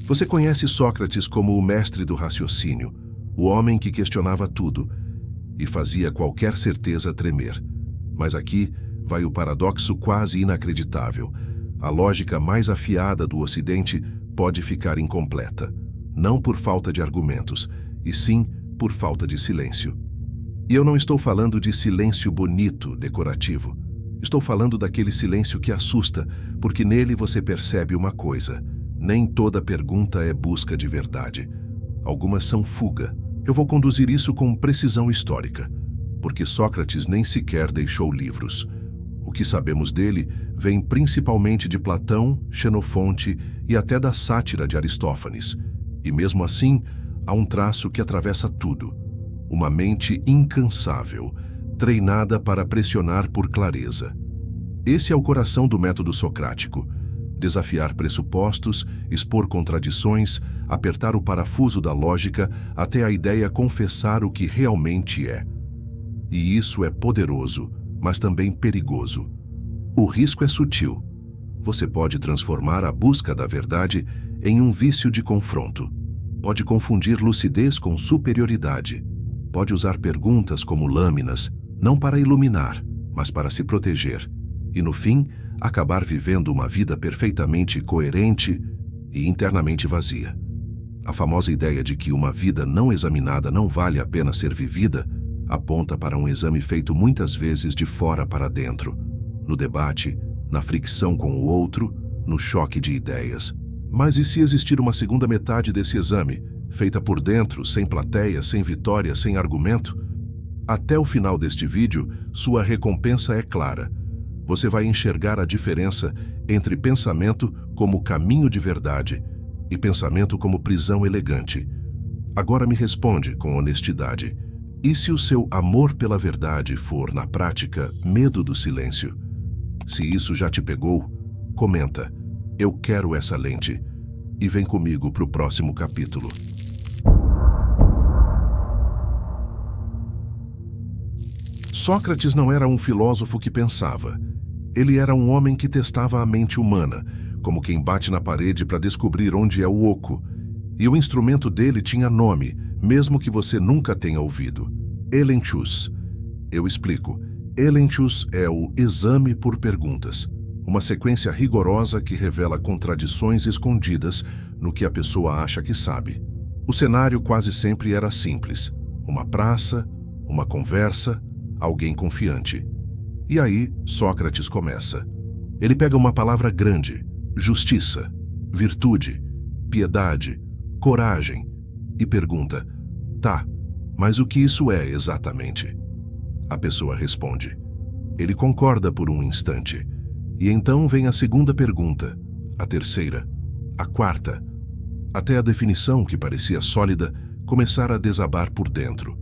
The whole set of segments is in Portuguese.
Você conhece Sócrates como o mestre do raciocínio, o homem que questionava tudo e fazia qualquer certeza tremer. Mas aqui vai o paradoxo quase inacreditável. A lógica mais afiada do Ocidente pode ficar incompleta, não por falta de argumentos, e sim por falta de silêncio. E eu não estou falando de silêncio bonito, decorativo. Estou falando daquele silêncio que assusta, porque nele você percebe uma coisa: nem toda pergunta é busca de verdade. Algumas são fuga. Eu vou conduzir isso com precisão histórica, porque Sócrates nem sequer deixou livros. O que sabemos dele vem principalmente de Platão, Xenofonte e até da sátira de Aristófanes. E mesmo assim, há um traço que atravessa tudo: uma mente incansável, treinada para pressionar por clareza. Esse é o coração do método socrático: desafiar pressupostos, expor contradições, apertar o parafuso da lógica até a ideia confessar o que realmente é. E isso é poderoso, mas também perigoso. O risco é sutil. Você pode transformar a busca da verdade em um vício de confronto. Pode confundir lucidez com superioridade. Pode usar perguntas como lâminas, não para iluminar, mas para se proteger. E no fim, acabar vivendo uma vida perfeitamente coerente e internamente vazia. A famosa ideia de que uma vida não examinada não vale a pena ser vivida aponta para um exame feito muitas vezes de fora para dentro, no debate, na fricção com o outro, no choque de ideias. Mas e se existir uma segunda metade desse exame, feita por dentro, sem plateia, sem vitória, sem argumento? Até o final deste vídeo, sua recompensa é clara. Você vai enxergar a diferença entre pensamento como caminho de verdade e pensamento como prisão elegante. Agora me responde com honestidade: e se o seu amor pela verdade for, na prática, medo do silêncio? Se isso já te pegou, comenta: eu quero essa lente, e vem comigo para o próximo capítulo. Sócrates não era um filósofo que pensava. Ele era um homem que testava a mente humana, como quem bate na parede para descobrir onde é o oco. E o instrumento dele tinha nome, mesmo que você nunca tenha ouvido: Elenchus. Eu explico. Elenchus é o exame por perguntas, uma sequência rigorosa que revela contradições escondidas no que a pessoa acha que sabe. O cenário quase sempre era simples: uma praça, uma conversa, alguém confiante. E aí, Sócrates começa. Ele pega uma palavra grande: justiça, virtude, piedade, coragem, e pergunta: tá, mas o que isso é exatamente? A pessoa responde. Ele concorda por um instante. E então vem a segunda pergunta, a terceira, a quarta, até a definição, que parecia sólida, começar a desabar por dentro.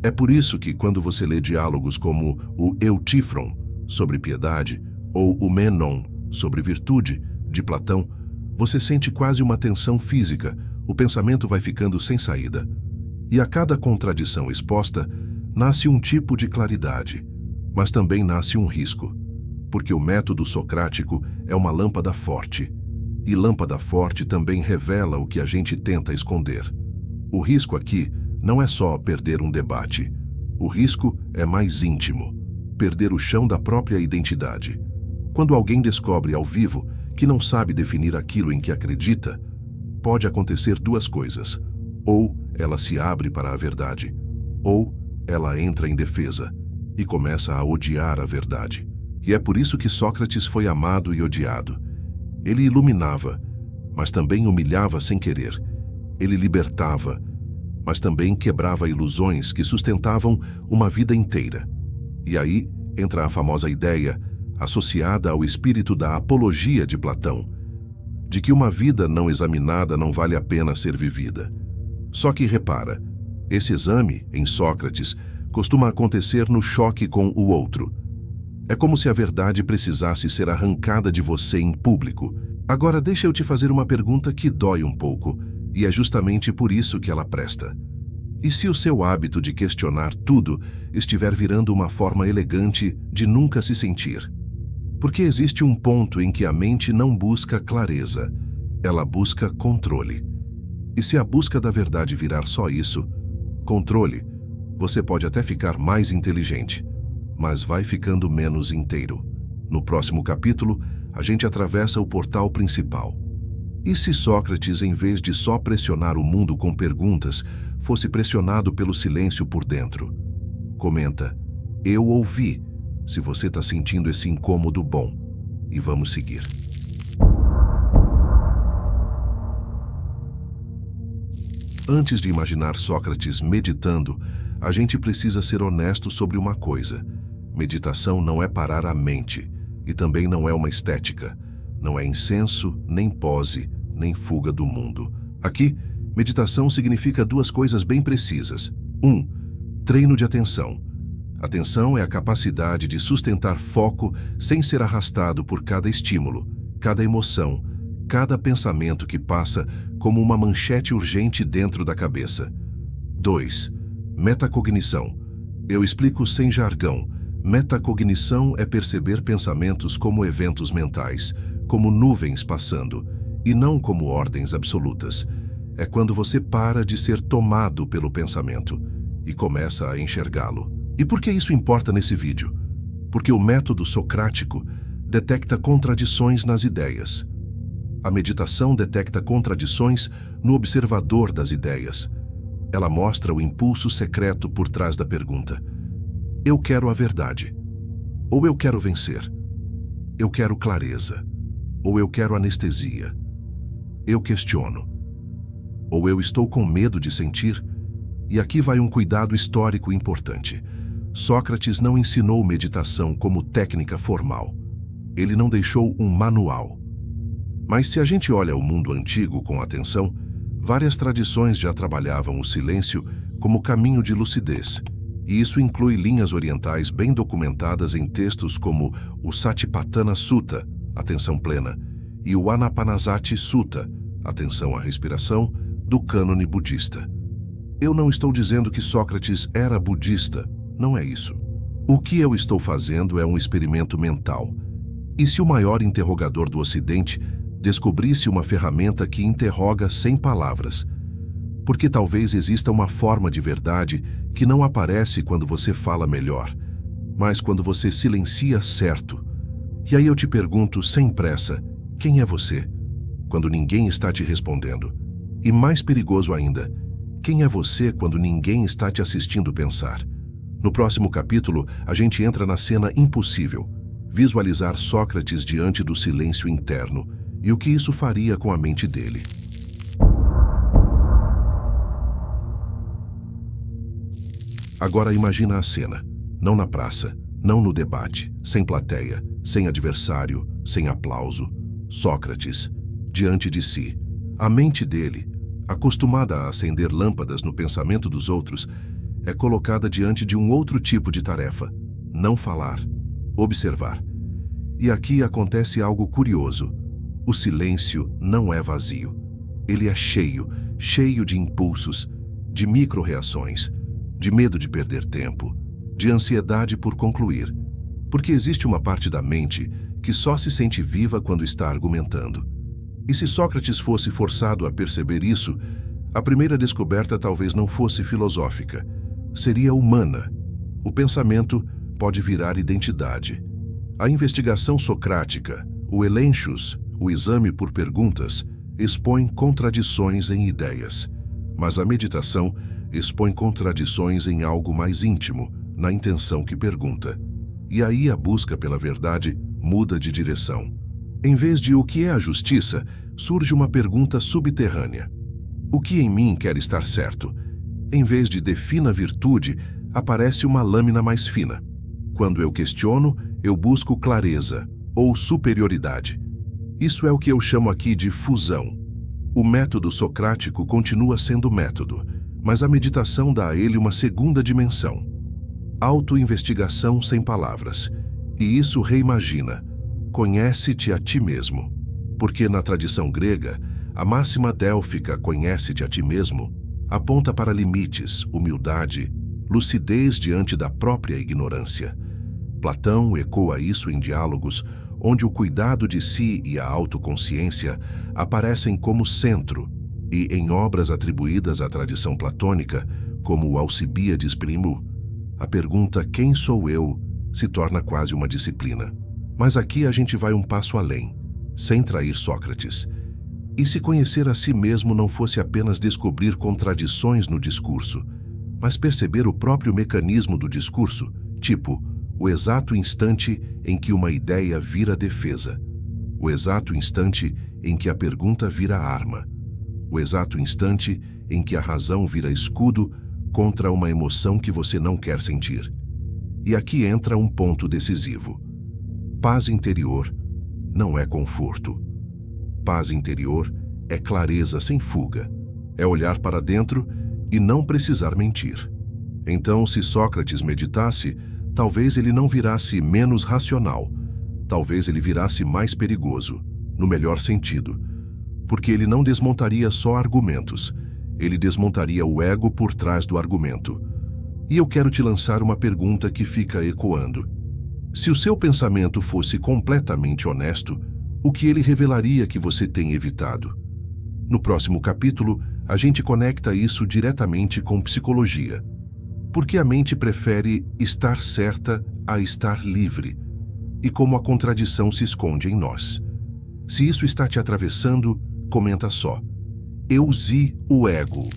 É por isso que, quando você lê diálogos como o Eutífron, sobre piedade, ou o Menon, sobre virtude, de Platão, você sente quase uma tensão física, o pensamento vai ficando sem saída. E a cada contradição exposta, nasce um tipo de claridade, mas também nasce um risco, porque o método socrático é uma lâmpada forte, e lâmpada forte também revela o que a gente tenta esconder. O risco aqui não é só perder um debate. O risco é mais íntimo: perder o chão da própria identidade. Quando alguém descobre ao vivo que não sabe definir aquilo em que acredita, pode acontecer duas coisas: ou ela se abre para a verdade, ou ela entra em defesa e começa a odiar a verdade. E é por isso que Sócrates foi amado e odiado. Ele iluminava, mas também humilhava sem querer. Ele libertava, mas também quebrava ilusões que sustentavam uma vida inteira. E aí entra a famosa ideia, associada ao espírito da apologia de Platão, de que uma vida não examinada não vale a pena ser vivida. Só que repara, esse exame, em Sócrates, costuma acontecer no choque com o outro. É como se a verdade precisasse ser arrancada de você em público. Agora deixa eu te fazer uma pergunta que dói um pouco, e é justamente por isso que ela presta. E se o seu hábito de questionar tudo estiver virando uma forma elegante de nunca se sentir? Porque existe um ponto em que a mente não busca clareza, Ela busca controle. E se a busca da verdade virar só isso, controle, você pode até ficar mais inteligente, mas vai ficando menos inteiro. No próximo capítulo, a gente atravessa o portal principal. E se Sócrates, em vez de só pressionar o mundo com perguntas, fosse pressionado pelo silêncio por dentro? Comenta, eu ouvi, se você está sentindo esse incômodo bom. E vamos seguir. Antes de imaginar Sócrates meditando, a gente precisa ser honesto sobre uma coisa. Meditação não é parar a mente, e também não é uma estética. Não é incenso, nem pose, nem fuga do mundo. Aqui, meditação significa duas coisas bem precisas. 1. Treino de atenção. Atenção é a capacidade de sustentar foco sem ser arrastado por cada estímulo, cada emoção, cada pensamento que passa como uma manchete urgente dentro da cabeça. 2. Metacognição. Eu explico sem jargão. Metacognição é perceber pensamentos como eventos mentais, como nuvens passando, e não como ordens absolutas. É quando você para de ser tomado pelo pensamento e começa a enxergá-lo. E por que isso importa nesse vídeo? Porque o método socrático detecta contradições nas ideias. A meditação detecta contradições no observador das ideias. Ela mostra o impulso secreto por trás da pergunta. Eu quero a verdade. Ou eu quero vencer. Eu quero clareza. Ou eu quero anestesia. Eu questiono. Ou eu estou com medo de sentir. E aqui vai um cuidado histórico importante. Sócrates não ensinou meditação como técnica formal. Ele não deixou um manual. Mas se a gente olha o mundo antigo com atenção, várias tradições já trabalhavam o silêncio como caminho de lucidez. E isso inclui linhas orientais bem documentadas em textos como o Satipatthana Sutta, atenção plena, e o Anapanasati Sutta, atenção à respiração, do cânone budista. Eu não estou dizendo que Sócrates era budista, não é isso. O que eu estou fazendo é um experimento mental. E se o maior interrogador do Ocidente descobrisse uma ferramenta que interroga sem palavras? Porque talvez exista uma forma de verdade que não aparece quando você fala melhor, mas quando você silencia certo. E aí eu te pergunto, sem pressa, quem é você? Quando ninguém está te respondendo. E mais perigoso ainda, quem é você quando ninguém está te assistindo pensar? No próximo capítulo, a gente entra na cena impossível, visualizar Sócrates diante do silêncio interno e o que isso faria com a mente dele. Agora imagina a cena, não na praça, não no debate, sem plateia, sem adversário, sem aplauso. Sócrates, diante de si. A mente dele, acostumada a acender lâmpadas no pensamento dos outros, é colocada diante de um outro tipo de tarefa: não falar, observar. E aqui acontece algo curioso. O silêncio não é vazio. Ele é cheio, cheio de impulsos, de micro-reações, de medo de perder tempo, de ansiedade por concluir. Porque existe uma parte da mente que só se sente viva quando está argumentando. E se Sócrates fosse forçado a perceber isso, a primeira descoberta talvez não fosse filosófica, seria humana. O pensamento pode virar identidade. A investigação socrática, o elenchus, o exame por perguntas, expõe contradições em ideias. Mas a meditação expõe contradições em algo mais íntimo, na intenção que pergunta. E aí a busca pela verdade muda de direção. Em vez de o que é a justiça, surge uma pergunta subterrânea. O que em mim quer estar certo? Em vez de defina virtude, aparece uma lâmina mais fina. Quando eu questiono, eu busco clareza ou superioridade. Isso é o que eu chamo aqui de fusão. O método socrático continua sendo método, mas a meditação dá a ele uma segunda dimensão. Autoinvestigação sem palavras. E isso reimagina. Conhece-te a ti mesmo. Porque na tradição grega, a máxima délfica conhece-te a ti mesmo aponta para limites, humildade, lucidez diante da própria ignorância. Platão ecoa isso em Diálogos, onde o cuidado de si e a autoconsciência aparecem como centro, e em obras atribuídas à tradição platônica, como o Alcibíades Primo, a pergunta "quem sou eu?" se torna quase uma disciplina. Mas aqui a gente vai um passo além, sem trair Sócrates. E se conhecer a si mesmo não fosse apenas descobrir contradições no discurso, mas perceber o próprio mecanismo do discurso, tipo, o exato instante em que uma ideia vira defesa, o exato instante em que a pergunta vira arma, o exato instante em que a razão vira escudo contra uma emoção que você não quer sentir. E aqui entra um ponto decisivo. Paz interior não é conforto. Paz interior é clareza sem fuga. É olhar para dentro e não precisar mentir. Então, se Sócrates meditasse, talvez ele não virasse menos racional. Talvez ele virasse mais perigoso, no melhor sentido. Porque ele não desmontaria só argumentos. Ele desmontaria o ego por trás do argumento. E eu quero te lançar uma pergunta que fica ecoando. Se o seu pensamento fosse completamente honesto, o que ele revelaria que você tem evitado? No próximo capítulo, a gente conecta isso diretamente com psicologia. Porque a mente prefere estar certa a estar livre, e como a contradição se esconde em nós. Se isso está te atravessando, comenta só. Eu zi o ego.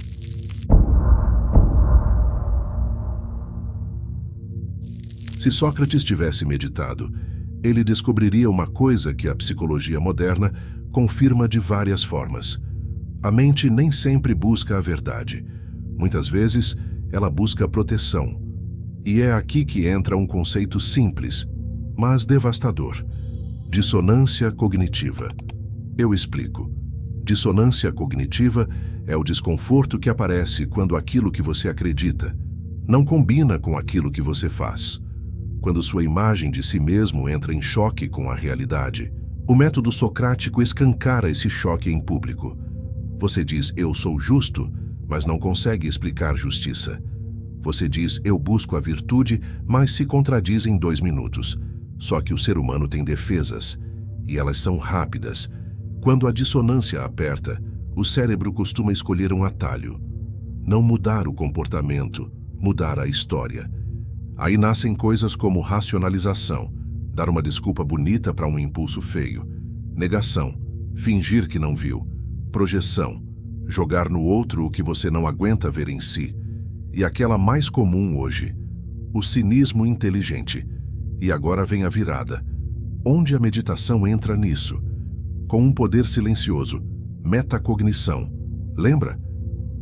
Se Sócrates tivesse meditado, ele descobriria uma coisa que a psicologia moderna confirma de várias formas. A mente nem sempre busca a verdade. Muitas vezes, ela busca proteção. E é aqui que entra um conceito simples, mas devastador. Dissonância cognitiva. Eu explico. Dissonância cognitiva é o desconforto que aparece quando aquilo que você acredita não combina com aquilo que você faz. Quando sua imagem de si mesmo entra em choque com a realidade. O método socrático escancara esse choque em público. Você diz, eu sou justo, mas não consegue explicar justiça. Você diz, eu busco a virtude, mas se contradiz em 2 minutos. Só que o ser humano tem defesas, e elas são rápidas. Quando a dissonância aperta, o cérebro costuma escolher um atalho. Não mudar o comportamento, mudar a história. Aí nascem coisas como racionalização, dar uma desculpa bonita para um impulso feio, negação, fingir que não viu, projeção, jogar no outro o que você não aguenta ver em si, e aquela mais comum hoje, o cinismo inteligente. E agora vem a virada. Onde a meditação entra nisso? Com um poder silencioso, metacognição. Lembra?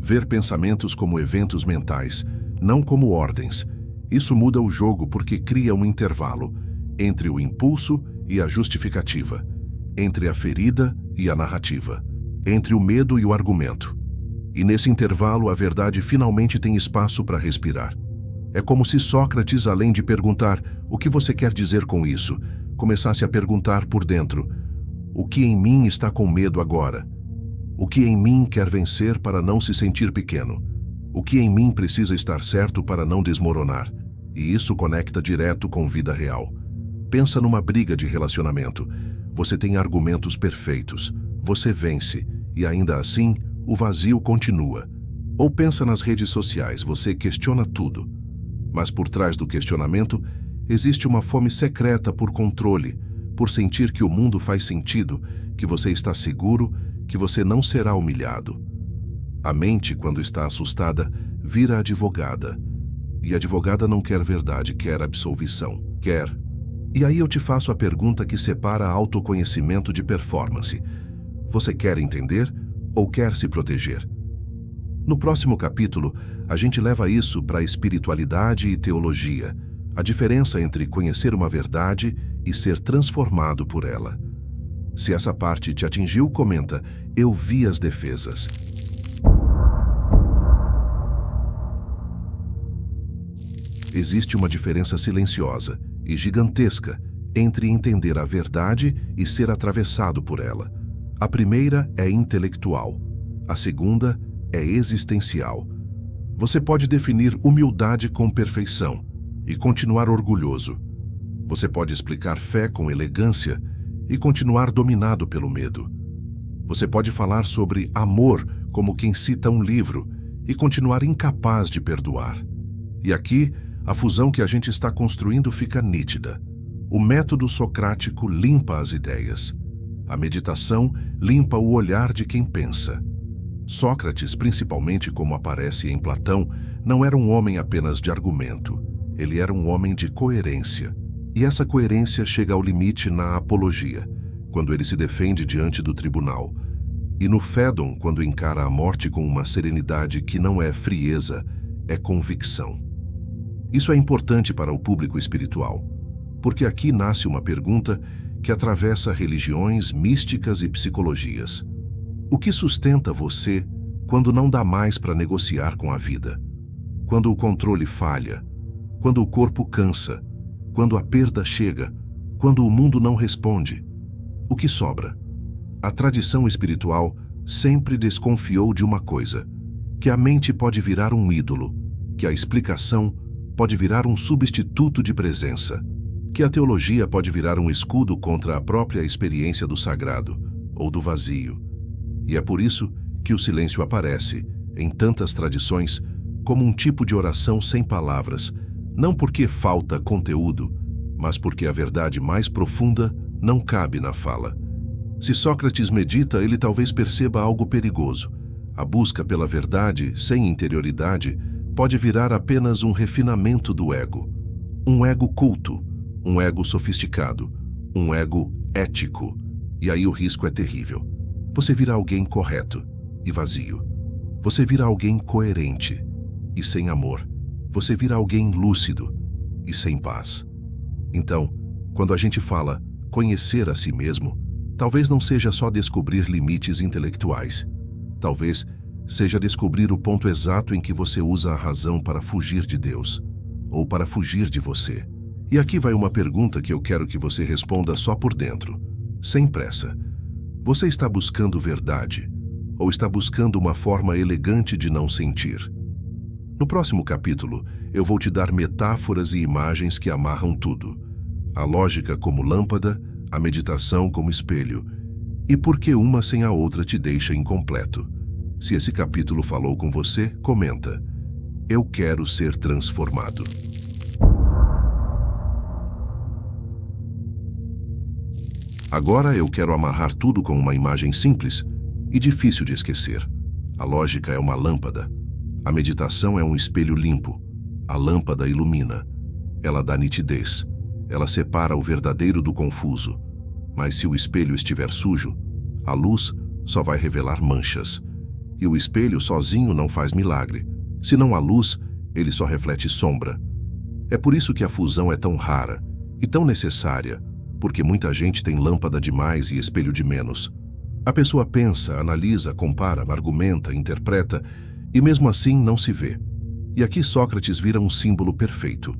Ver pensamentos como eventos mentais, não como ordens. Isso muda o jogo porque cria um intervalo entre o impulso e a justificativa, entre a ferida e a narrativa, entre o medo e o argumento. E nesse intervalo a verdade finalmente tem espaço para respirar. É como se Sócrates, além de perguntar o que você quer dizer com isso, começasse a perguntar por dentro: o que em mim está com medo agora? O que em mim quer vencer para não se sentir pequeno? O que em mim precisa estar certo para não desmoronar? E isso conecta direto com vida real. Pensa numa briga de relacionamento. Você tem argumentos perfeitos. Você vence. E ainda assim, o vazio continua. Ou pensa nas redes sociais. Você questiona tudo. Mas por trás do questionamento, existe uma fome secreta por controle, por sentir que o mundo faz sentido, que você está seguro, que você não será humilhado. A mente, quando está assustada, vira advogada. E a advogada não quer verdade, quer absolvição. Quer. E aí eu te faço a pergunta que separa autoconhecimento de performance. Você quer entender ou quer se proteger? No próximo capítulo, a gente leva isso para a espiritualidade e teologia, a diferença entre conhecer uma verdade e ser transformado por ela. Se essa parte te atingiu, comenta, eu vi as defesas. Existe uma diferença silenciosa e gigantesca entre entender a verdade e ser atravessado por ela. A primeira é intelectual, a segunda é existencial. Você pode definir humildade com perfeição e continuar orgulhoso. Você pode explicar fé com elegância e continuar dominado pelo medo. Você pode falar sobre amor como quem cita um livro e continuar incapaz de perdoar. E aqui, a fusão que a gente está construindo fica nítida. O método socrático limpa as ideias. A meditação limpa o olhar de quem pensa. Sócrates, principalmente como aparece em Platão, não era um homem apenas de argumento. Ele era um homem de coerência. E essa coerência chega ao limite na apologia, quando ele se defende diante do tribunal, e no Fédon, quando encara a morte com uma serenidade que não é frieza, é convicção. Isso é importante para o público espiritual, porque aqui nasce uma pergunta que atravessa religiões, místicas e psicologias. O que sustenta você quando não dá mais para negociar com a vida? Quando o controle falha? Quando o corpo cansa? Quando a perda chega? Quando o mundo não responde? O que sobra? A tradição espiritual sempre desconfiou de uma coisa: que a mente pode virar um ídolo, que a explicação pode virar um substituto de presença, que a teologia pode virar um escudo contra a própria experiência do sagrado ou do vazio. E é por isso que o silêncio aparece, em tantas tradições, como um tipo de oração sem palavras, não porque falta conteúdo, mas porque a verdade mais profunda não cabe na fala. Se Sócrates medita, ele talvez perceba algo perigoso. A busca pela verdade, sem interioridade, pode virar apenas um refinamento do ego. Um ego culto, um ego sofisticado, um ego ético. E aí o risco é terrível. Você vira alguém correto e vazio. Você vira alguém coerente e sem amor. Você vira alguém lúcido e sem paz. Então, quando a gente fala conhecer a si mesmo, talvez não seja só descobrir limites intelectuais. Talvez seja descobrir o ponto exato em que você usa a razão para fugir de Deus, ou para fugir de você. E aqui vai uma pergunta que eu quero que você responda só por dentro, sem pressa. Você está buscando verdade, ou está buscando uma forma elegante de não sentir? No próximo capítulo, eu vou te dar metáforas e imagens que amarram tudo. A lógica como lâmpada, a meditação como espelho, e por que uma sem a outra te deixa incompleto. Se esse capítulo falou com você, comenta. Eu quero ser transformado. Agora eu quero amarrar tudo com uma imagem simples e difícil de esquecer. A lógica é uma lâmpada. A meditação é um espelho limpo. A lâmpada ilumina. Ela dá nitidez. Ela separa o verdadeiro do confuso. Mas se o espelho estiver sujo, a luz só vai revelar manchas. E o espelho sozinho não faz milagre. Se não há luz, ele só reflete sombra. É por isso que a fusão é tão rara e tão necessária, porque muita gente tem lâmpada demais e espelho de menos. A pessoa pensa, analisa, compara, argumenta, interpreta e mesmo assim não se vê. E aqui Sócrates vira um símbolo perfeito.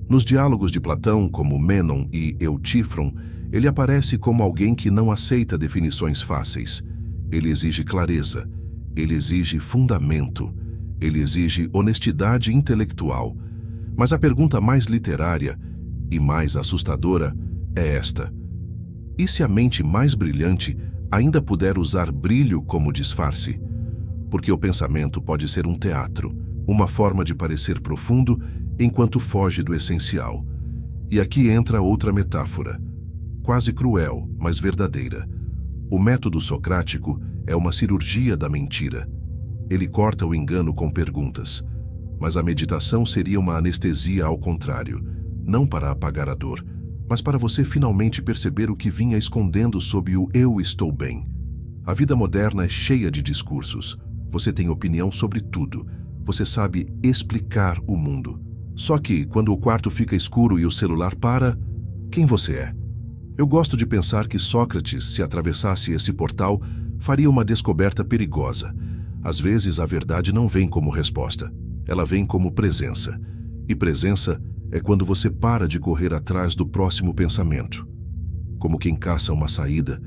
Nos diálogos de Platão, como Mênon e Eutífron, ele aparece como alguém que não aceita definições fáceis. Ele exige clareza, ele exige fundamento, ele exige honestidade intelectual. Mas a pergunta mais literária e mais assustadora é esta: e se a mente mais brilhante ainda puder usar brilho como disfarce? Porque o pensamento pode ser um teatro, uma forma de parecer profundo enquanto foge do essencial. E aqui entra outra metáfora, quase cruel, mas verdadeira. O método socrático é uma cirurgia da mentira. Ele corta o engano com perguntas. Mas a meditação seria uma anestesia ao contrário, não para apagar a dor, mas para você finalmente perceber o que vinha escondendo sob o "eu estou bem". A vida moderna é cheia de discursos. Você tem opinião sobre tudo. Você sabe explicar o mundo. Só que, quando o quarto fica escuro e o celular para, quem você é? Eu gosto de pensar que Sócrates, se atravessasse esse portal, faria uma descoberta perigosa. Às vezes, a verdade não vem como resposta. Ela vem como presença. E presença é quando você para de correr atrás do próximo pensamento. Como quem caça uma saída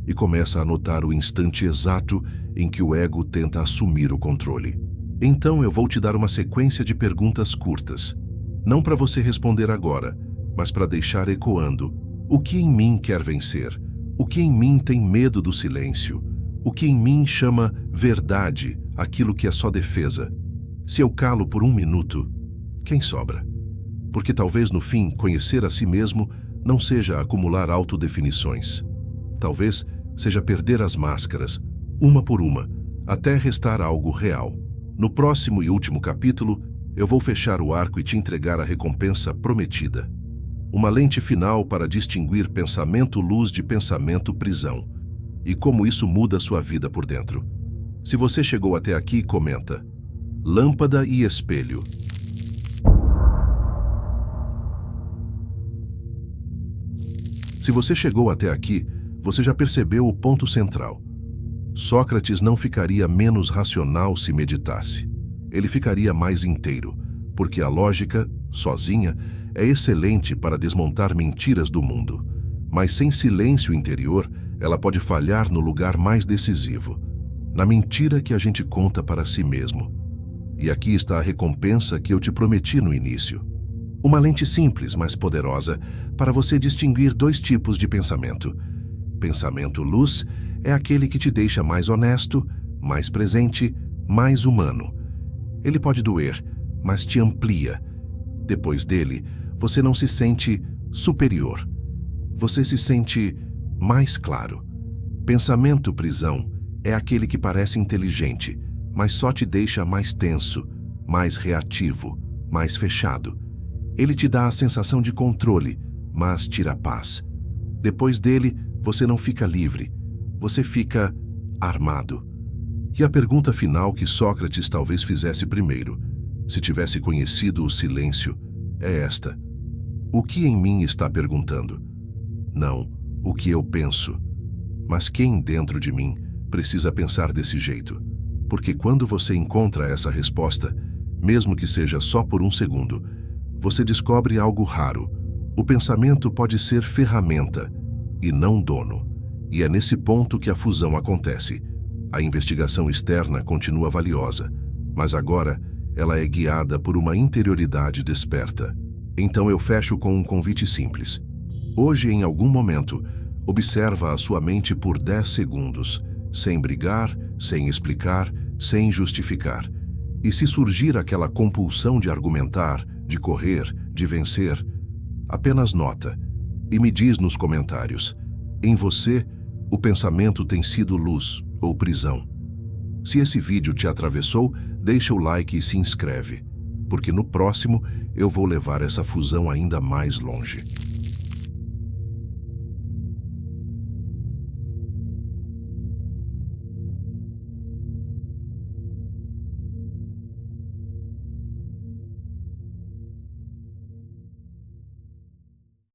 e começa a notar o instante exato em que o ego tenta assumir o controle. Então eu vou te dar uma sequência de perguntas curtas. Não para você responder agora, mas para deixar ecoando. O que em mim quer vencer? O que em mim tem medo do silêncio? O que em mim chama verdade aquilo que é só defesa? Se eu calo por 1 minuto, quem sobra? Porque talvez no fim conhecer a si mesmo não seja acumular autodefinições. Talvez seja perder as máscaras, uma por uma, até restar algo real. No próximo e último capítulo, eu vou fechar o arco e te entregar a recompensa prometida. Uma lente final para distinguir pensamento-luz de pensamento-prisão. E como isso muda sua vida por dentro. Se você chegou até aqui, comenta. Lâmpada e espelho. Se você chegou até aqui, você já percebeu o ponto central. Sócrates não ficaria menos racional se meditasse. Ele ficaria mais inteiro, porque a lógica, sozinha, é excelente para desmontar mentiras do mundo. Mas sem silêncio interior, ela pode falhar no lugar mais decisivo, na mentira que a gente conta para si mesmo. E aqui está a recompensa que eu te prometi no início. Uma lente simples, mas poderosa, para você distinguir 2 tipos de pensamento. Pensamento-luz é aquele que te deixa mais honesto, mais presente, mais humano. Ele pode doer, mas te amplia. Depois dele, você não se sente superior. Você se sente mais claro. Pensamento-prisão é aquele que parece inteligente, mas só te deixa mais tenso, mais reativo, mais fechado. Ele te dá a sensação de controle, mas tira a paz. Depois dele, você não fica livre, você fica armado. E a pergunta final que Sócrates talvez fizesse primeiro, se tivesse conhecido o silêncio, é esta. O que em mim está perguntando? Não o que eu penso, mas quem dentro de mim precisa pensar desse jeito. Porque quando você encontra essa resposta, mesmo que seja só por 1 segundo, você descobre algo raro. O pensamento pode ser ferramenta e não dono. E é nesse ponto que a fusão acontece. A investigação externa continua valiosa, mas agora ela é guiada por uma interioridade desperta. Então eu fecho com um convite simples. Hoje, em algum momento, observa a sua mente por 10 segundos, sem brigar, sem explicar, sem justificar. E se surgir aquela compulsão de argumentar, de correr, de vencer, apenas nota e me diz nos comentários. Em você, o pensamento tem sido luz ou prisão? Se esse vídeo te atravessou, deixa o like e se inscreve, porque no próximo eu vou levar essa fusão ainda mais longe.